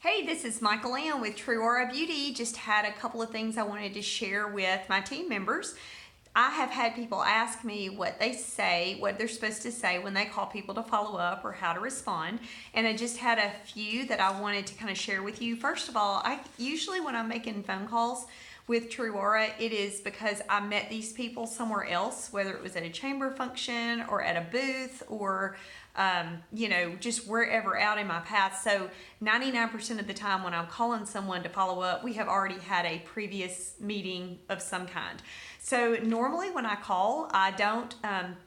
Hey, this is Michael Ann with TrūAura Beauty. Just had a couple of things I wanted to share with my team members. I have had people ask me what they say, what they're supposed to say when they call people to follow up or how to respond. And I just had a few that I wanted to kind of share with you. First of all, I usually when I'm making phone calls with TrūAura, it is because I met these people somewhere else, whether it was at a chamber function or at a booth or just wherever out in my path. So 99% of the time when I'm calling someone to follow up, we have already had a previous meeting of some kind. So normally when I call, I don't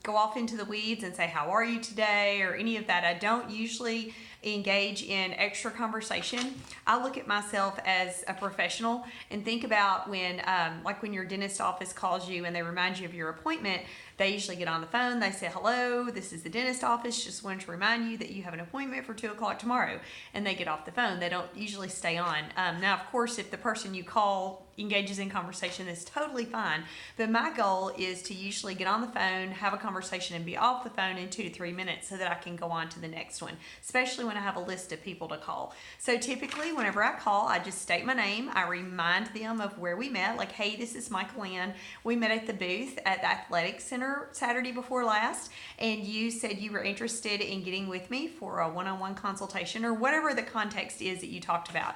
go off into the weeds and say, how are you today? Or any of that. I don't usually engage in extra conversation. I look at myself as a professional and think about when, like when your dentist office calls you and they remind you of your appointment, they usually get on the phone, they say, hello, this is the dentist office, just wanted to remind you that you have an appointment for 2 o'clock tomorrow. And they get off the phone. They don't usually stay on. Now, of course, if the person you call engages in conversation, that's totally fine. But my goal is to usually get on the phone, have a conversation, and be off the phone in 2 to 3 minutes so that I can go on to the next one, especially when I have a list of people to call. So typically, whenever I call, I just state my name. I remind them of where we met, like, hey, this is Michael Ann. We met at the booth at the Athletic Center Saturday before last, and you said you were interested in getting with me for a one-on-one consultation or whatever the context is that you talked about.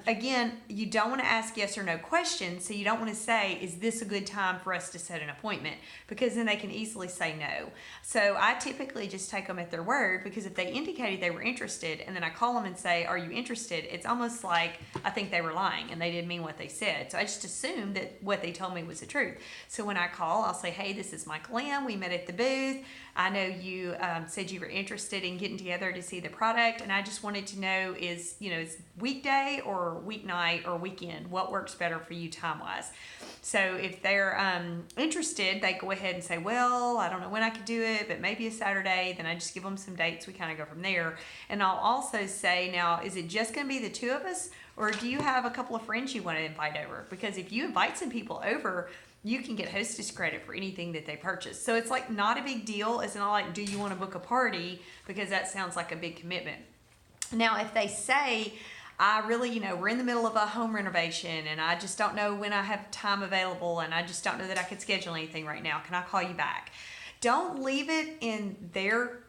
Again, you don't want to ask yes or no questions, so you don't want to say, is this a good time for us to set an appointment? Because then they can easily say no. So I typically just take them at their word, because if they indicated they were interested and then I call them and say, are you interested? It's almost like I think they were lying and they didn't mean what they said. So I just assumed that what they told me was the truth. So when I call, I'll say, hey, this is Michael Ann. We met at the booth. I know you said you were interested in getting together to see the product, and I just wanted to know is weekday or weeknight or weekend, what works better for you time-wise? So if they're interested, they go ahead and say, well, I don't know when I could do it, but maybe a Saturday. Then I just give them some dates. We kind of go from there. And I'll also say, now, is it just going to be the two of us, or do you have a couple of friends you want to invite over? Because if you invite some people over, you can get hostess credit for anything that they purchase. So it's like not a big deal. It's not like, do you want to book a party? Because that sounds like a big commitment. Now, if they say, I really, we're in the middle of a home renovation and I just don't know when I have time available and I just don't know that I could schedule anything right now. Can I call you back? Don't leave it in their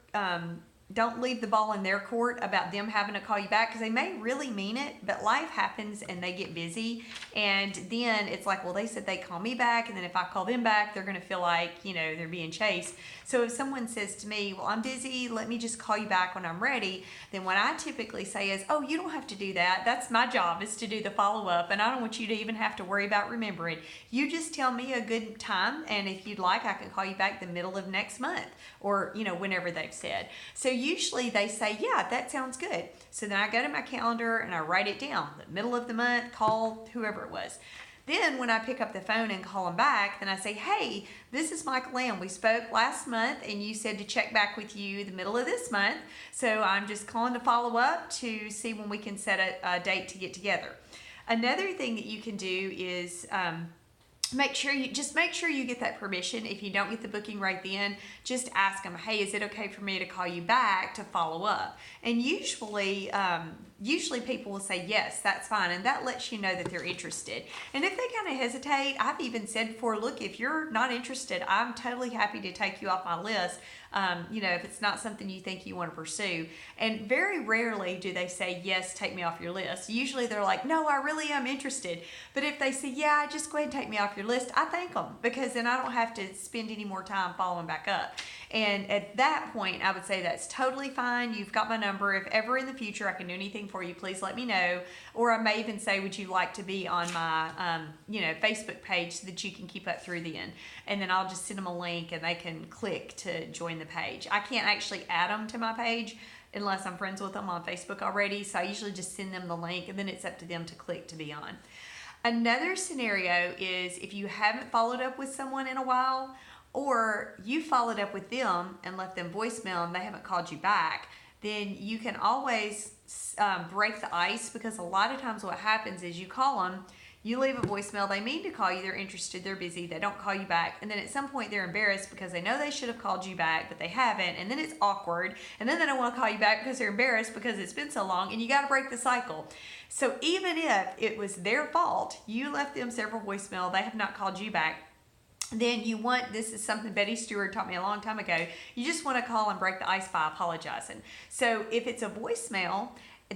don't leave the ball in their court about them having to call you back, because they may really mean it, but life happens and they get busy. And then it's like, well, they said they call me back, and then if I call them back, they're going to feel like, they're being chased. So if someone says to me, well, I'm busy, let me just call you back when I'm ready, then what I typically say is, oh, you don't have to do that. That's my job, is to do the follow-up, and I don't want you to even have to worry about remembering. You just tell me a good time, and if you'd like, I can call you back the middle of next month, or, whenever they've said. So usually they say, yeah, that sounds good. So then I go to my calendar and I write it down, the middle of the month, call whoever it was. Then when I pick up the phone and call them back, then I say, hey, this is Michael Ann. We spoke last month and you said to check back with you the middle of this month. So I'm just calling to follow up to see when we can set a date to get together. Another thing that you can do is make sure you get that permission. If you don't get the booking right then, just ask them, hey, is it okay for me to call you back to follow up? And usually people will say, yes, that's fine. And that lets you know that they're interested. And if they kind of hesitate, I've even said before, look, if you're not interested, I'm totally happy to take you off my list. If it's not something you think you want to pursue. And very rarely do they say, yes, take me off your list. Usually they're like, no, I really am interested. But if they say, yeah, just go ahead and take me off your list, I thank them, because then I don't have to spend any more time following back up. And at that point, I would say that's totally fine. You've got my number. If ever in the future I can do anything for you, please let me know. Or I may even say, would you like to be on my, Facebook page so that you can keep up through the end? And then I'll just send them a link and they can click to join the page. I can't actually add them to my page unless I'm friends with them on Facebook already. So I usually just send them the link and then it's up to them to click to be on. Another scenario is if you haven't followed up with someone in a while, or you followed up with them and left them voicemail and they haven't called you back, then you can always break the ice, because a lot of times what happens is you call them, You leave a voicemail, they mean to call you, they're interested, they're busy, they don't call you back, and then at some point they're embarrassed because they know they should have called you back, but they haven't, and then it's awkward, and then they don't want to call you back because they're embarrassed because it's been so long, and you got to break the cycle. So even if it was their fault, you left them several voicemail, they have not called you back, then you want, this is something Betty Stewart taught me a long time ago, you just want to call and break the ice by apologizing. So if it's a voicemail,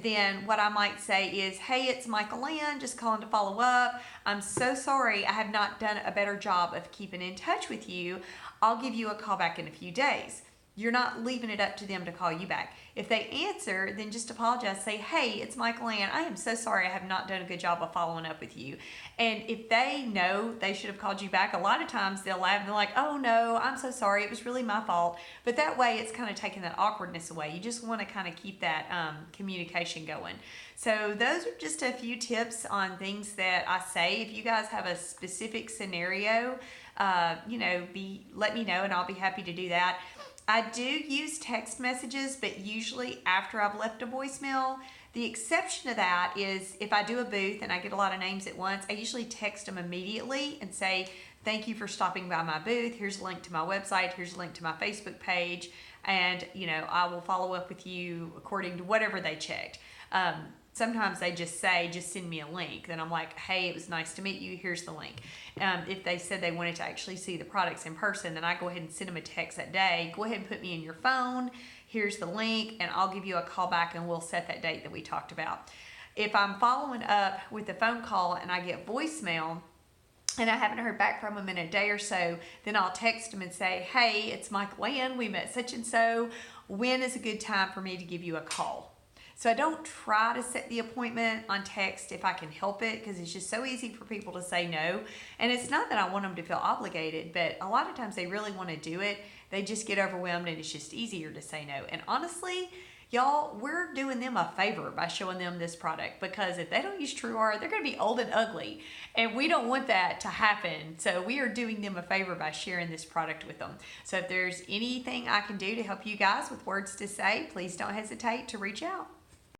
then what I might say is, hey, it's Michael Ann, just calling to follow up. I'm so sorry I have not done a better job of keeping in touch with you. I'll give you a call back in a few days. You're not leaving it up to them to call you back. If they answer, then just apologize. Say, hey, it's Michael Ann. I am so sorry I have not done a good job of following up with you. And if they know they should have called you back, a lot of times they'll laugh and they're like, oh no, I'm so sorry. It was really my fault. But that way it's kind of taking that awkwardness away. You just want to kind of keep that communication going. So those are just a few tips on things that I say. If you guys have a specific scenario, let me know and I'll be happy to do that. I do use text messages, but usually after I've left a voicemail. The exception to that is if I do a booth and I get a lot of names at once, I usually text them immediately and say, thank you for stopping by my booth. Here's a link to my website. Here's a link to my Facebook page. And, I will follow up with you according to whatever they checked. Sometimes they just say, just send me a link. Then I'm like, hey, it was nice to meet you. Here's the link. If they said they wanted to actually see the products in person, then I go ahead and send them a text that day. Go ahead and put me in your phone. Here's the link, and I'll give you a call back, and we'll set that date that we talked about. If I'm following up with a phone call and I get voicemail, and I haven't heard back from them in a day or so, then I'll text them and say, hey, it's Michael Ann. We met such and so. When is a good time for me to give you a call? So I don't try to set the appointment on text if I can help it, because it's just so easy for people to say no. And it's not that I want them to feel obligated, but a lot of times they really want to do it. They just get overwhelmed and it's just easier to say no. And honestly, y'all, we're doing them a favor by showing them this product, because if they don't use TrūAura, they're going to be old and ugly. And we don't want that to happen. So we are doing them a favor by sharing this product with them. So if there's anything I can do to help you guys with words to say, please don't hesitate to reach out.